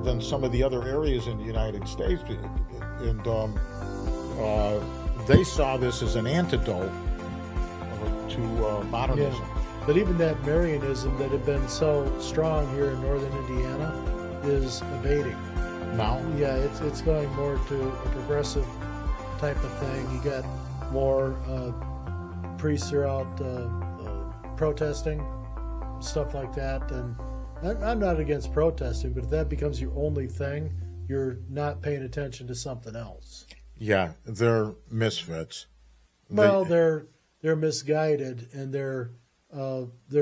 than some of the other areas in the United States. And they saw this as an antidote to modernism. Yeah. But even that Marianism that had been so strong here in northern Indiana is abating. Now? Yeah, it's going more to a progressive type of thing. You got more priests are out protesting, stuff like that. And I'm not against protesting, but if that becomes your only thing, you're not paying attention to something else. Yeah, they're misfits. Well, they're misguided, and they're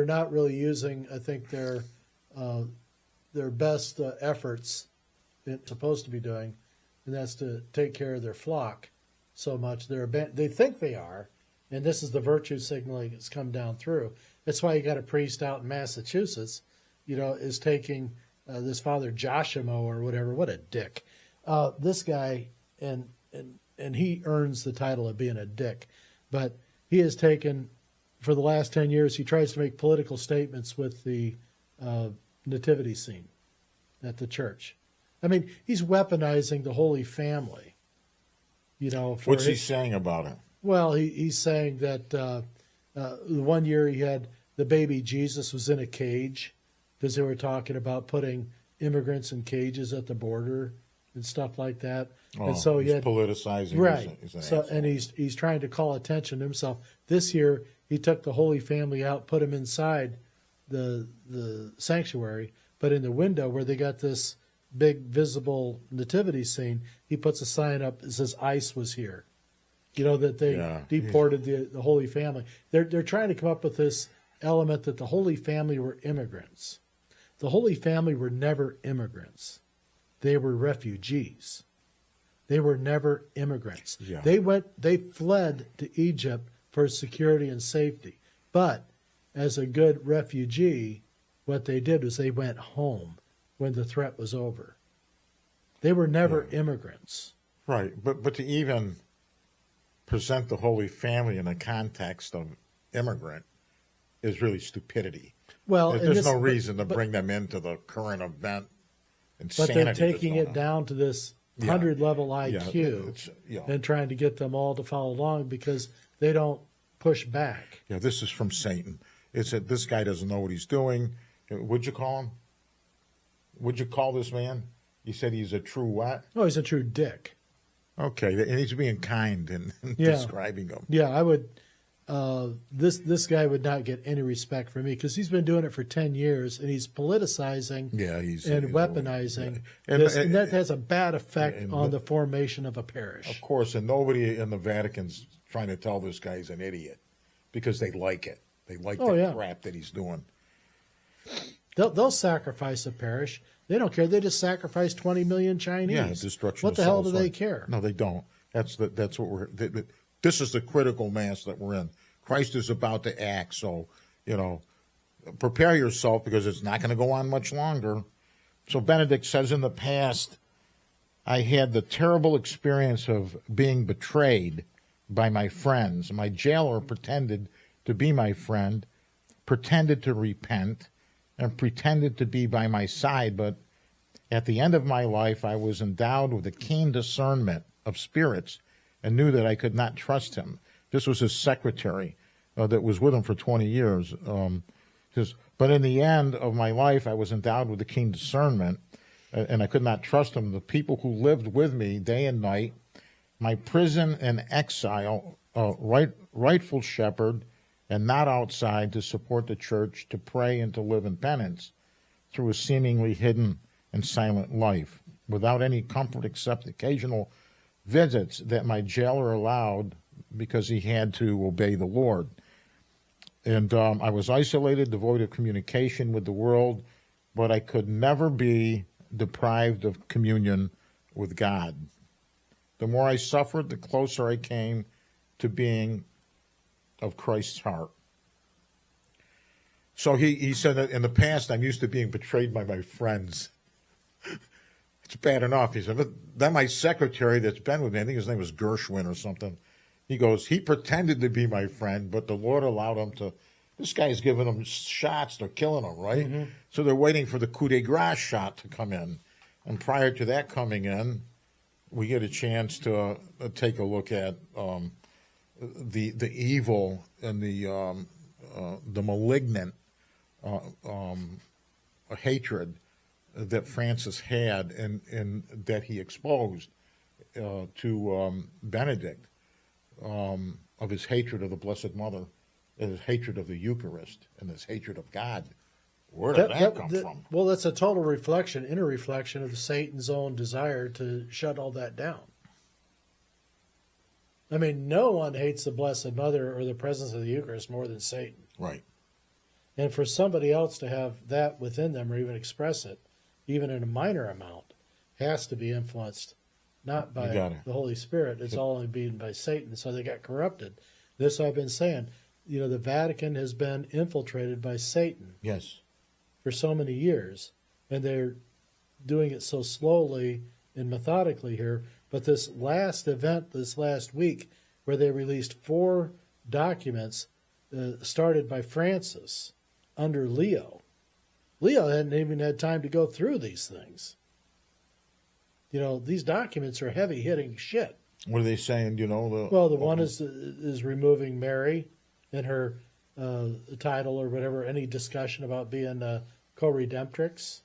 not really using, I think, their best efforts they're supposed to be doing, and that's to take care of their flock so much. They think they are, and this is the virtue signaling that's come down through. That's why you got a priest out in Massachusetts, is taking this Father Joshimo or whatever. What a dick! This guy, and he earns the title of being a dick, but he has taken, for the last 10 years, he tries to make political statements with the nativity scene at the church. I mean, he's weaponizing the Holy Family. What's he saying about it? Well, he's saying that the one year he had the baby Jesus was in a cage because they were talking about putting immigrants in cages at the border and stuff like that. Oh, and so he's politicizing. Right. And he's trying to call attention to himself. This year, he took the Holy Family out, put them inside the sanctuary, but in the window where they got this big visible nativity scene, he puts a sign up that says ICE was here. That they deported the Holy Family. They're trying to come up with this element that the Holy Family were immigrants. The Holy Family were never immigrants. They were refugees. They were never immigrants. Yeah. They fled to Egypt for security and safety. But as a good refugee, what they did was they went home when the threat was over. They were never immigrants. Right, but to even present the Holy Family in the context of immigrant is really stupidity. Well, there's no reason to bring them into the current event. But they're taking it down to this 100-level IQ and trying to get them all to follow along because they don't push back. Yeah, this is from Satan. It's that this guy doesn't know what he's doing. What'd you call him? What'd you call this man? You said he's a true what? Oh, he's a true dick. Okay, and he's being kind in describing him. Yeah, I would. This guy would not get any respect from me because he's been doing it for 10 years and he's politicizing he's weaponizing. And that has a bad effect on the formation of a parish. Of course, and nobody in the Vatican's trying to tell this guy's an idiot because they like it. They like the crap that he's doing. They'll sacrifice a parish. They don't care. They just sacrifice 20 million Chinese. Yeah, destruction. What the hell do they care? No, they don't. That's what we're. This is the critical mass that we're in. Christ is about to act, so prepare yourself because it's not going to go on much longer. So Benedict says, in the past, I had the terrible experience of being betrayed by my friends. My jailer pretended to be my friend, pretended to repent, and pretended to be by my side, but at the end of my life, I was endowed with a keen discernment of spirits and knew that I could not trust him. This was his secretary that was with him for 20 years. But in the end of my life, I was endowed with a keen discernment, and I could not trust him. The people who lived with me day and night, my prison and exile, rightful shepherd, and not outside to support the church, to pray and to live in penance through a seemingly hidden and silent life, without any comfort except occasional visits that my jailer allowed because he had to obey the Lord. And I was isolated, devoid of communication with the world, but I could never be deprived of communion with God. The more I suffered, the closer I came to being of Christ's heart. So he said that in the past, I'm used to being betrayed by my friends. It's bad enough. He said, but then my secretary that's been with me, I think his name was Gershwin or something, he goes, he pretended to be my friend, but the Lord allowed him to, this guy's giving them shots, they're killing him, right? Mm-hmm. So they're waiting for the coup de grace shot to come in. And prior to that coming in, we get a chance to take a look at the evil and the malignant hatred that Francis had and that he exposed to Benedict, of his hatred of the Blessed Mother, and his hatred of the Eucharist, and his hatred of God. Where did that come from? Well, that's a total reflection, inner reflection of Satan's own desire to shut all that down. I mean, no one hates the Blessed Mother or the presence of the Eucharist more than Satan. Right. And for somebody else to have that within them or even express it, even in a minor amount, has to be influenced not by the Holy Spirit. It's all being by Satan. So they got corrupted. This I've been saying. You know, the Vatican has been infiltrated by Satan. Yes. For so many years. And they're doing it so slowly and methodically here. But this last event, this last week, where they released 4 documents started by Francis under Leo. Leo hadn't even had time to go through these things. You know, these documents are heavy-hitting shit. What are they saying? You know, the one is removing Mary and her title or whatever. Any discussion about being co-redemptrix?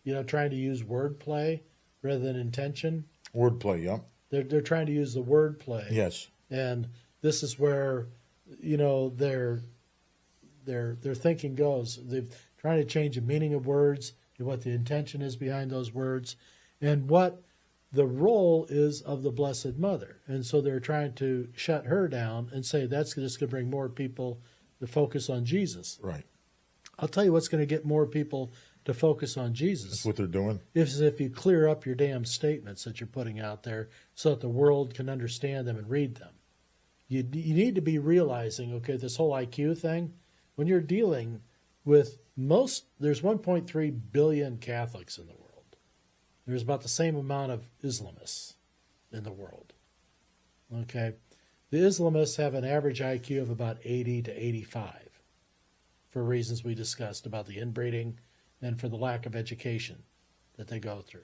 You know, trying to use wordplay rather than intention. Wordplay, yeah. They're trying to use the wordplay. Yes. And this is where, you know, their thinking goes. They're trying to change the meaning of words and what the intention is behind those words, and what the role is of the Blessed Mother. And so they're trying to shut her down and say that's just going to bring more people to focus on Jesus. Right. I'll tell you what's going to get more people to focus on Jesus. That's what they're doing. Is if you clear up your damn statements that you're putting out there so that the world can understand them and read them. You need to be realizing, okay, this whole IQ thing, when you're dealing with there's 1.3 billion Catholics in the world. There's about the same amount of Islamists in the world. Okay? The Islamists have an average IQ of about 80 to 85 for reasons we discussed about the inbreeding and for the lack of education that they go through.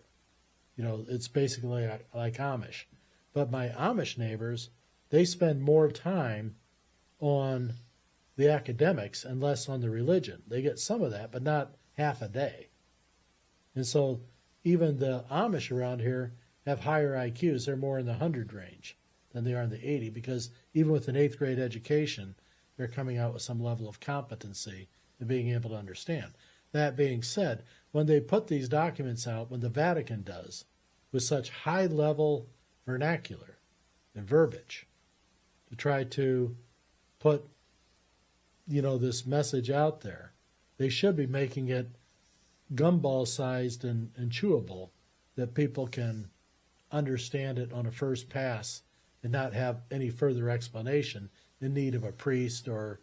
You know, it's basically like Amish. But my Amish neighbors, they spend more time on the academics and less on the religion. They get some of that, but not half a day. And so even the Amish around here have higher IQs. They're more in the 100 range than they are in the 80, because even with an 8th grade education, they're coming out with some level of competency and being able to understand. That being said, when they put these documents out, when the Vatican does, with such high-level vernacular and verbiage, to try to put, you know, this message out there, they should be making it gumball-sized and chewable, that people can understand it on a first pass and not have any further explanation in need of a priest or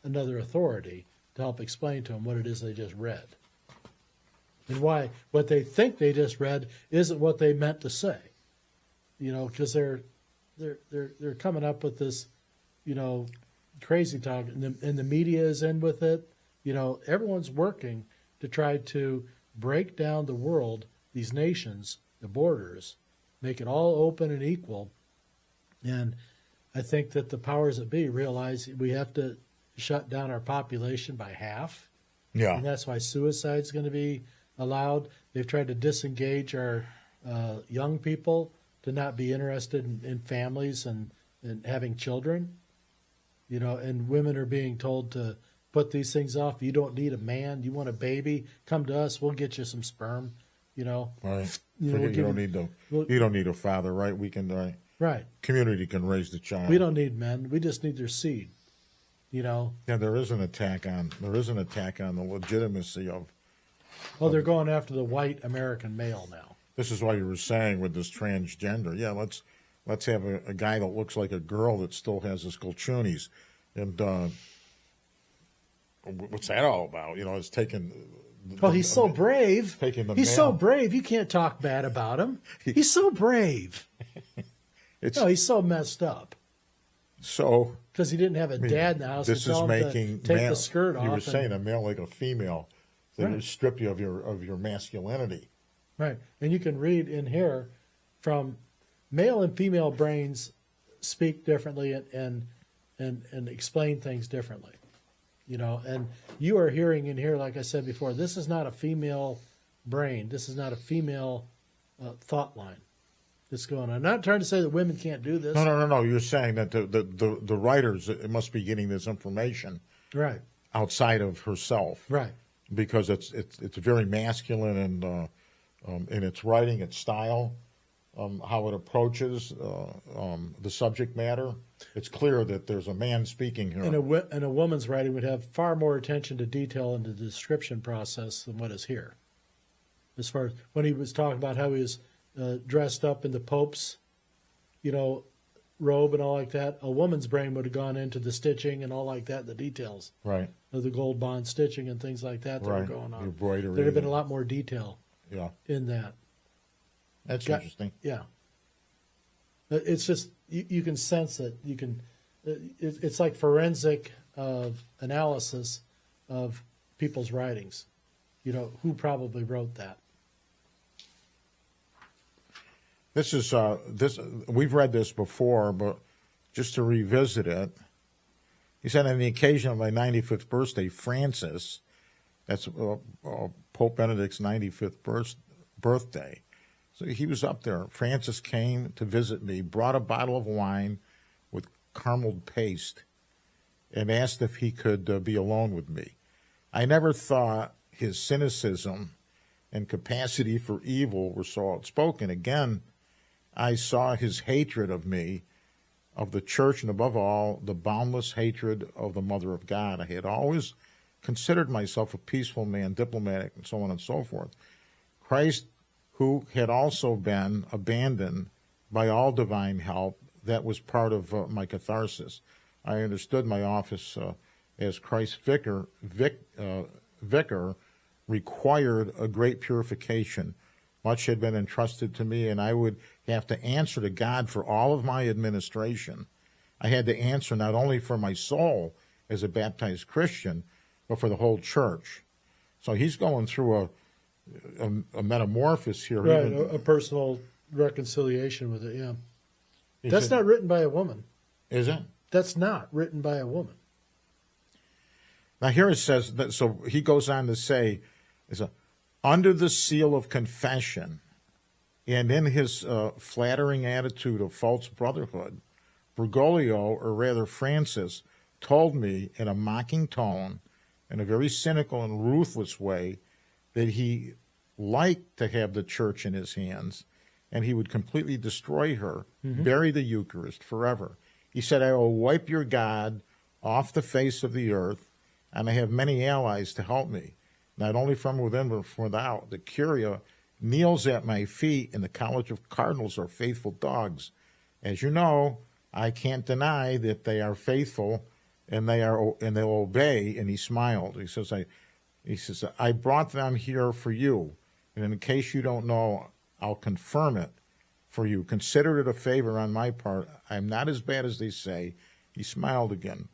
another authority to help explain to them what it is they just read. And why what they think they just read isn't what they meant to say. You know, because they're coming up with this, you know, crazy talk, and the media is in with it. You know, everyone's working to try to break down the world, these nations, the borders, make it all open and equal. And I think that the powers that be realize we have to shut down our population by half. Yeah. And that's why suicide's going to be allowed. They've tried to disengage our young people to not be interested in families and having children. You know, and women are being told to put these things off. You don't need a man. You want a baby? Come to us. We'll get you some sperm. You know, right? You don't need a father, right? We can, right? Community can raise the child. We don't need men. We just need their seed. You know. Yeah, there is an attack on the legitimacy of. Oh, they're going after the white American male now. This is why you were saying with this transgender. Yeah, let's have a guy that looks like a girl that still has his colchunies, and what's that all about? You know, it's taking. Oh, he's so brave. He's so brave. You can't talk bad about him. He's so brave. No, he's so messed up. So because he didn't have a dad in the house. This is making to take the skirt off. You were saying a male like a female. They strip you of your masculinity. Right. And you can read in here from male and female brains speak differently and explain things differently. You know, and you are hearing in here, like I said before, this is not a female brain. This is not a female thought line that's going on. I'm not trying to say that women can't do this. No. You're saying that the writers must be getting this information Right. outside of herself, Right. because it's very masculine and in its writing, its style, how it approaches the subject matter. It's clear that there's a man speaking here. And a woman's writing would have far more attention to detail in the description process than what is here. As far as when he was talking about how he was dressed up in the Pope's, robe and all like that, a woman's brain would have gone into the stitching and all like that, the details Right. of the gold bond stitching and things like that Right. were going The on. embroidery. There'd have been a lot more detail Yeah. in that. That's interesting. Yeah. It's just, you can sense it. You can, it's like forensic analysis of people's writings. Who probably wrote that. This is we've read this before, but just to revisit it, he said, on the occasion of my 95th birthday, Francis, that's Pope Benedict's 95th birthday. So he was up there. Francis came to visit me, brought a bottle of wine with carameled paste, and asked if he could be alone with me. I never thought his cynicism and capacity for evil were so outspoken. Again, I saw his hatred of me, of the church, and above all, the boundless hatred of the Mother of God. I had always considered myself a peaceful man, diplomatic, and so on and so forth. Christ, who had also been abandoned by all divine help, that was part of my catharsis. I understood my office as Christ's vicar required a great purification. Much had been entrusted to me, and I would have to answer to God for all of my administration. I had to answer not only for my soul as a baptized Christian, but for the whole church. So he's going through a metamorphosis here. Right, a personal reconciliation with it, yeah. He That's said, not written by a woman. is it? That's not written by a woman. Now here it says, that, so he goes on to say, under the seal of confession, and in his flattering attitude of false brotherhood, Bergoglio, or rather Francis, told me in a mocking tone, in a very cynical and ruthless way, that he liked to have the church in his hands, and he would completely destroy her, bury the Eucharist forever. He said, I will wipe your God off the face of the earth, and I have many allies to help me, not only from within but from without. The Curia kneels at my feet, and the College of Cardinals are faithful dogs. As you know, I can't deny that they are faithful, and they'll obey. And he smiled. He says, I brought them here for you, and in case you don't know, I'll confirm it for you. Consider it a favor on my part. I'm not as bad as they say. He smiled again.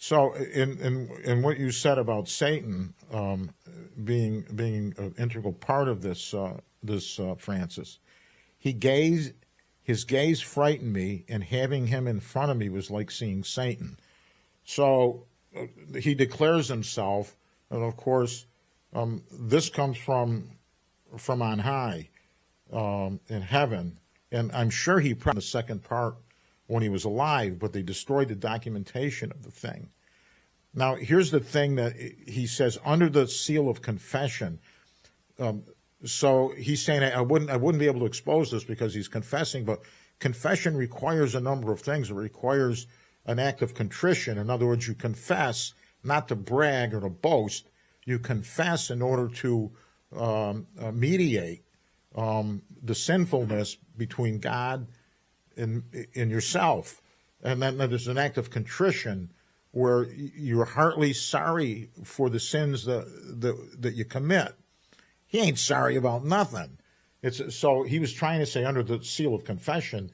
So, in what you said about Satan being an integral part of this Francis, his gaze frightened me, and having him in front of me was like seeing Satan. So he declares himself, and of course, this comes from on high in heaven, and I'm sure he put the second part when he was alive, but they destroyed the documentation of the thing. Now, here's the thing that he says, under the seal of confession. So he's saying, I wouldn't be able to expose this because he's confessing, but confession requires a number of things. It requires an act of contrition. In other words, you confess not to brag or to boast. You confess in order to mediate the sinfulness between God and yourself. And then there's an act of contrition where you're heartily sorry for the sins that you commit. He ain't sorry about nothing. So he was trying to say under the seal of confession,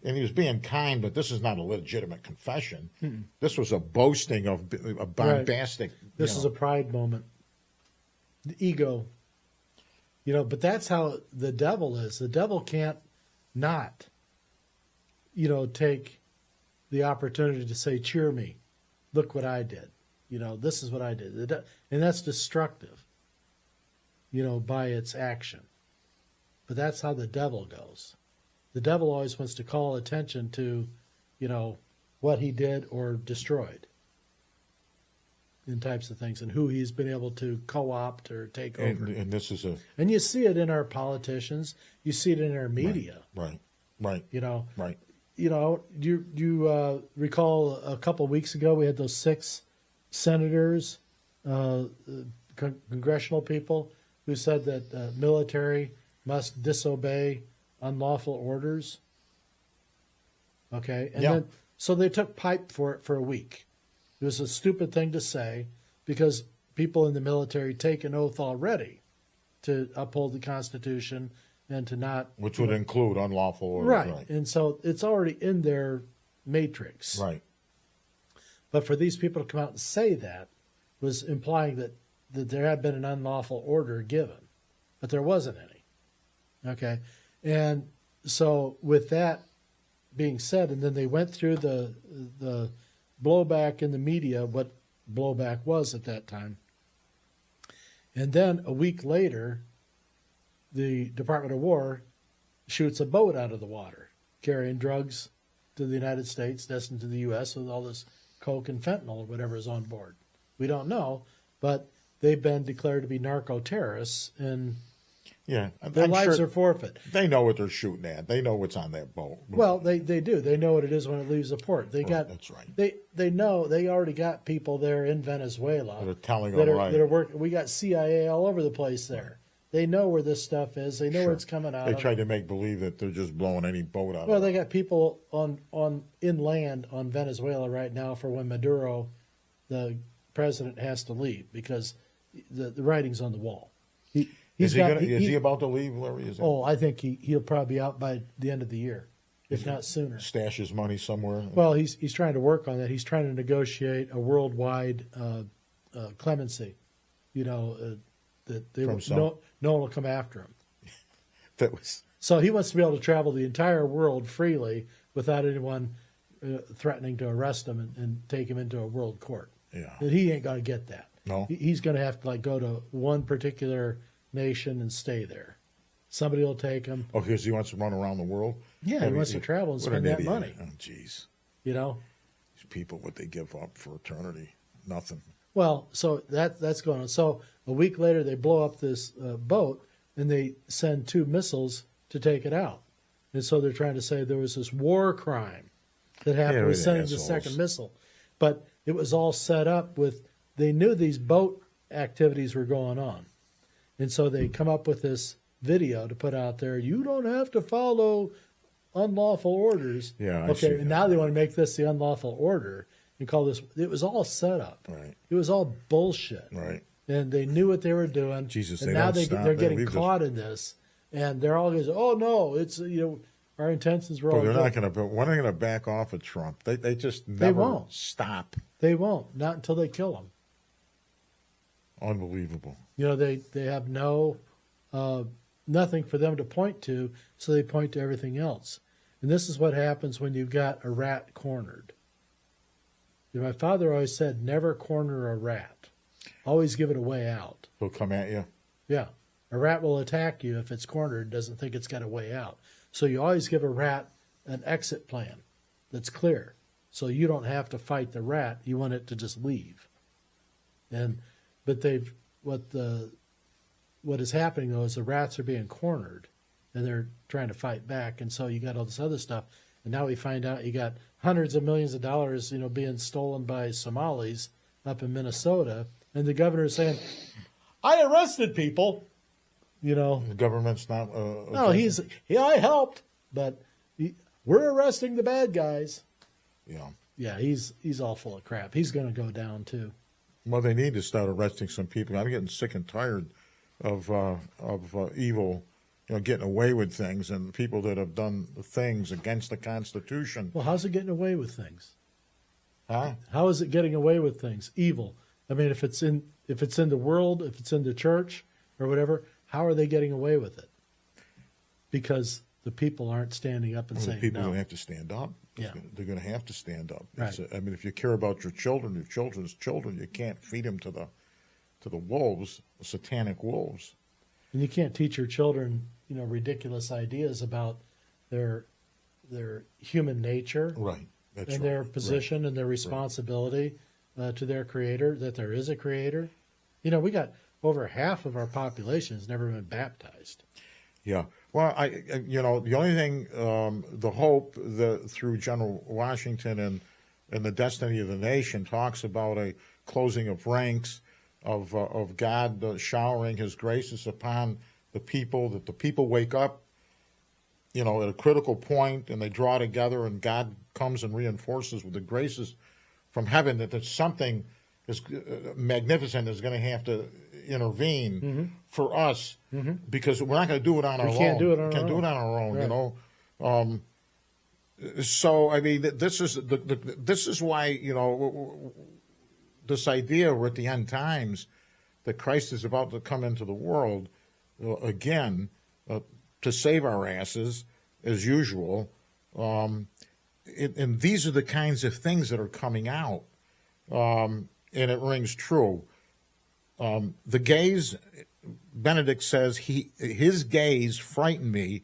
and he was being kind, but this is not a legitimate confession. This was a boasting of a bombastic. Right. This is a pride moment. The ego. But that's how the devil is. The devil can't not, take the opportunity to say, cheer me. Look what I did. This is what I did. And that's destructive, by its action. But that's how the devil goes. The devil always wants to call attention to, what he did or destroyed in types of things and who he's been able to co-opt or take over. And this is And you see it in our politicians. You see it in our media. Right. Right. You Recall a couple of weeks ago we had those 6 senators, congressional people, who said that military must disobey unlawful orders. Okay, and then so they took pipe for it for a week. It was a stupid thing to say because people in the military take an oath already to uphold the Constitution and to not, which would include unlawful orders. Right, and so it's already in their matrix. Right. But for these people to come out and say that was implying that there had been an unlawful order given, but there wasn't any. Okay, and so with that being said, and then they went through the blowback in the media, what blowback was at that time, and then a week later, the Department of War shoots a boat out of the water carrying drugs to the United States, destined to the U.S. with all this coke and fentanyl or whatever is on board. We don't know, but they've been declared to be narco-terrorists, and their lives are forfeit. They know what they're shooting at. They know what's on that boat. Well, they do. They know what it is when it leaves the port. That's right. They know. They already got people there in Venezuela. They're telling them right. That are working. We got CIA all over the place there. They know where this stuff is. They know where it's coming out. They tried to make believe that they're just blowing any boat out. Well, they got people on inland on Venezuela right now for when Maduro, the president, has to leave because the writing's on the wall. Is he about to leave, Larry? I think he'll probably be out by the end of the year, if not sooner. Stash his money somewhere. Well, he's trying to work on that. He's trying to negotiate a worldwide clemency. That they no one will come after him. So he wants to be able to travel the entire world freely without anyone threatening to arrest him and take him into a world court. Yeah, and he ain't going to get that. No, he's going to have to go to one particular nation and stay there. Somebody will take him. Oh, because he wants to run around the world? Yeah, he wants to travel and spend that money. Oh, jeez. These people, what they give up for eternity? Nothing. Well, so that's going on. So a week later, they blow up this boat, and they send 2 missiles to take it out. And so they're trying to say there was this war crime that happened with sending the second missile. But it was all set up with, they knew these boat activities were going on. And so they come up with this video to put out there. You don't have to follow unlawful orders. Yeah. Okay. And now they want to make this the unlawful order and call this. It was all set up. Right. It was all bullshit. Right. And they knew what they were doing. Jesus. And now they're getting caught in this, and they're all going, "Oh no, it's our intentions were all." They're not going to. When are they going to back off of Trump? They just never won't stop. They won't. Not until they kill him. Unbelievable. They have nothing for them to point to, so they point to everything else. And this is what happens when you've got a rat cornered. My father always said, never corner a rat. Always give it a way out. He'll come at you? Yeah. A rat will attack you if it's cornered, doesn't think it's got a way out. So you always give a rat an exit plan that's clear. So you don't have to fight the rat. You want it to just leave. But what is happening though is the rats are being cornered, and they're trying to fight back, and so you got all this other stuff. And now we find out you got hundreds of millions of dollars, being stolen by Somalis up in Minnesota, and the governor is saying, "I arrested people." The government's not. No, I helped, but we're arresting the bad guys. Yeah. Yeah, he's all full of crap. He's going to go down too. Well, they need to start arresting some people. I'm getting sick and tired of evil, getting away with things, and people that have done things against the Constitution. Well, how's it getting away with things? Huh? How is it getting away with things? Evil. I mean, if it's in the world, if it's in the church or whatever, How are they getting away with it? Because the people aren't standing up and Well, saying people are no. going to have to stand up. Yeah. They're going to have to stand up. Right. I mean, if you care about your children's children, you can't feed them to the wolves, the satanic wolves. And you can't teach your children, ridiculous ideas about their human nature Right. That's and right. their position and their responsibility to their creator, that there is a creator. We got over half of our population has never been baptized. Yeah. Well, the only thing, the hope through General Washington and the destiny of the nation talks about a closing of ranks, of God showering His graces upon the people, that the people wake up, at a critical point, and they draw together, and God comes and reinforces with the graces from heaven that there's something is magnificent is going to have to intervene for us, because we're not going to do it on our own. We can't do it on We can't our do it own. on our own. Right. So I mean, this is why this idea we're at the end times that Christ is about to come into the world again to save our asses as usual, and these are the kinds of things that are coming out, and it rings true. The gays, Benedict says his gaze frightened me,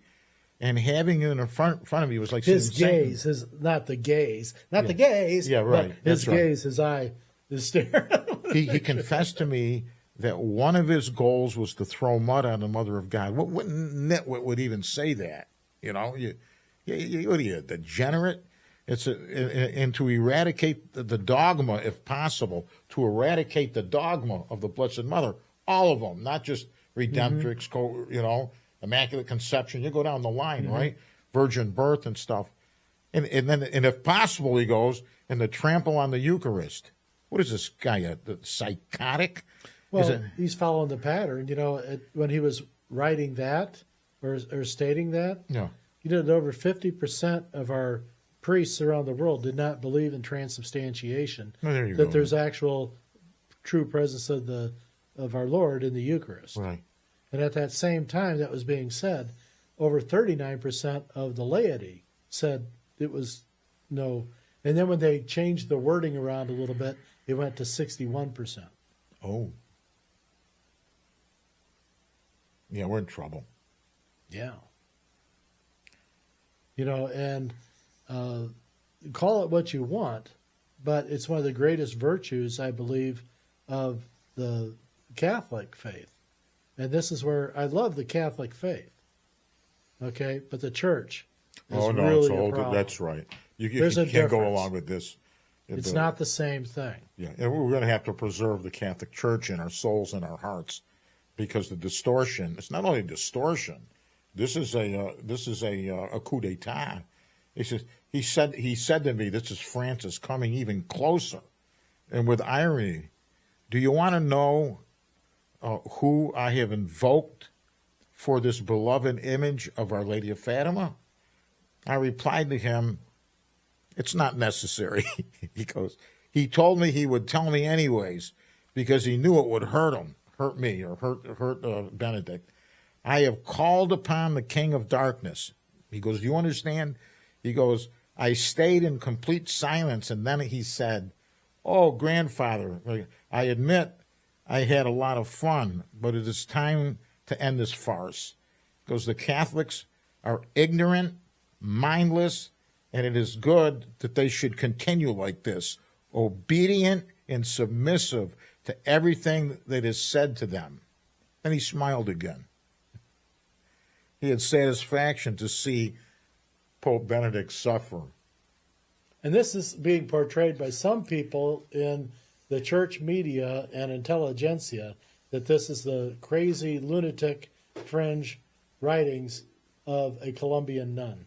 and having it in front of me was like His seeing Satan. gaze, not the gaze, the gaze. Yeah, right. But his That's right. gaze, his eye is staring. He confessed to me that one of his goals was to throw mud on the Mother of God. What nitwit would even say that? You what are you, a degenerate? And to eradicate the dogma, if possible, to eradicate the dogma of the Blessed Mother, all of them, not just redemptrix, Immaculate Conception. You go down the line, right? Virgin birth and stuff, and if possible, he goes and to trample on the Eucharist. What is this guy, a psychotic? Well, he's following the pattern. When he was writing that or stating that, over 50% of our priests around the world did not believe in transubstantiation. Oh, there you that go. there's actual true presence of our Lord in the Eucharist. Right. And at that same time that was being said, over 39% of the laity said it was no. And then when they changed the wording around a little bit, it went to 61%. Oh. Yeah, we're in trouble. Yeah. And call it what you want, but it's one of the greatest virtues, I believe, of the Catholic faith. And this is where I love the Catholic faith. Okay? But the church is really a problem. That's right. You There's a can't go difference. along with this. It's not the same thing. Yeah, and we're going to have to preserve the Catholic Church in our souls and our hearts, because the distortion. It's not only distortion. This is a coup d'état. He said to me, "This is Francis coming even closer," and with irony. Do you want to know who I have invoked for this beloved image of Our Lady of Fatima? I replied to him, "It's not necessary." He goes, "He told me he would tell me anyways, because he knew it would hurt me, or hurt Benedict. I have called upon the King of Darkness." He goes, "Do you understand?" He goes, "I stayed in complete silence, and then he said, 'Oh, grandfather, I admit I had a lot of fun, but it is time to end this farce.' He goes, 'The Catholics are ignorant, mindless, and it is good that they should continue like this, obedient and submissive to everything that is said to them.'" And he smiled again. He had satisfaction to see Pope Benedict suffer. And this is being portrayed by some people in the church media and intelligentsia, that this is the crazy, lunatic, fringe writings of a Colombian nun.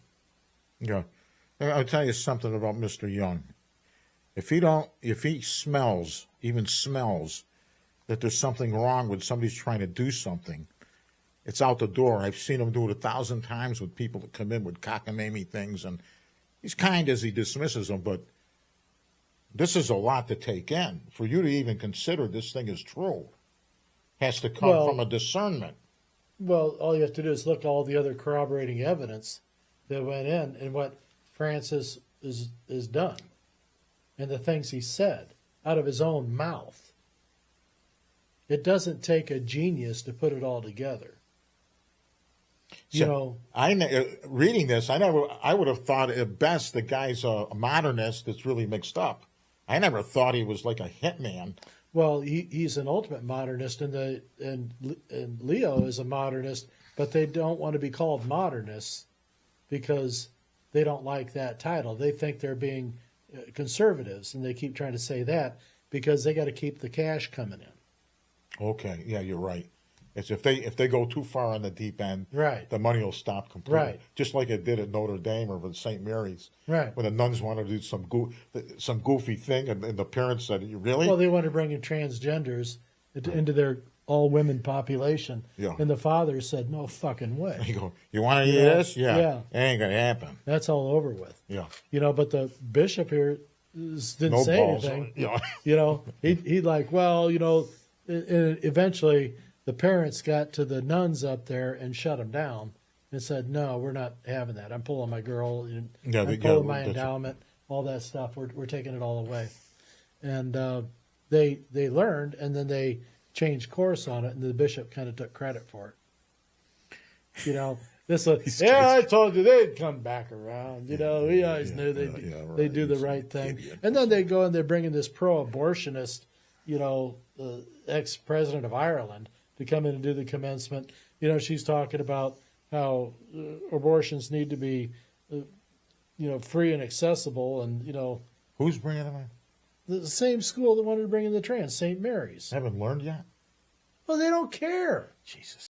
Yeah. I'll tell you something about Mr. Young. If he even smells that there's something wrong with somebody's trying to do something, it's out the door. I've seen him do it 1,000 times with people that come in with cockamamie things, and he's kind as he dismisses them, but this is a lot to take in. For you to even consider this thing is true has to come from a discernment. Well, all you have to do is look at all the other corroborating evidence that went in and what Francis is done and the things he said out of his own mouth. It doesn't take a genius to put it all together. Reading this, I would have thought at best the guy's a modernist that's really mixed up. I never thought he was like a hitman. Well, he's an ultimate modernist, and Leo is a modernist, but they don't want to be called modernists because they don't like that title. They think they're being conservatives, and they keep trying to say that because they got to keep the cash coming in. Okay, yeah, you're right. It's if they go too far on the deep end, right, the money will stop completely. Right. Just like it did at Notre Dame or with St. Mary's. Right. When the nuns wanted to do some goofy thing, and the parents said, "You really?" Well, they want to bring in transgenders into their all-women population. Yeah. And the father said, no fucking way. You go, you want to do this? Yeah. Yeah. It ain't going to happen. That's all over with. Yeah. But the bishop here didn't No say balls. anything. Yeah. He like, well, and eventually the parents got to the nuns up there and shut them down and said, no, we're not having that. I'm pulling my girl. I'm pulling my endowment, all that stuff. We're taking it all away. And they learned, and then they changed course on it, and the bishop kind of took credit for it. This was, I told you they'd come back around. We always knew they'd do the right thing. And then they go and they bring in this pro-abortionist, ex-president of Ireland to come in and do the commencement. She's talking about how abortions need to be, free and accessible. And, who's bringing them in? The same school that wanted to bring in the trans, St. Mary's. Haven't learned yet? Well, they don't care. Jesus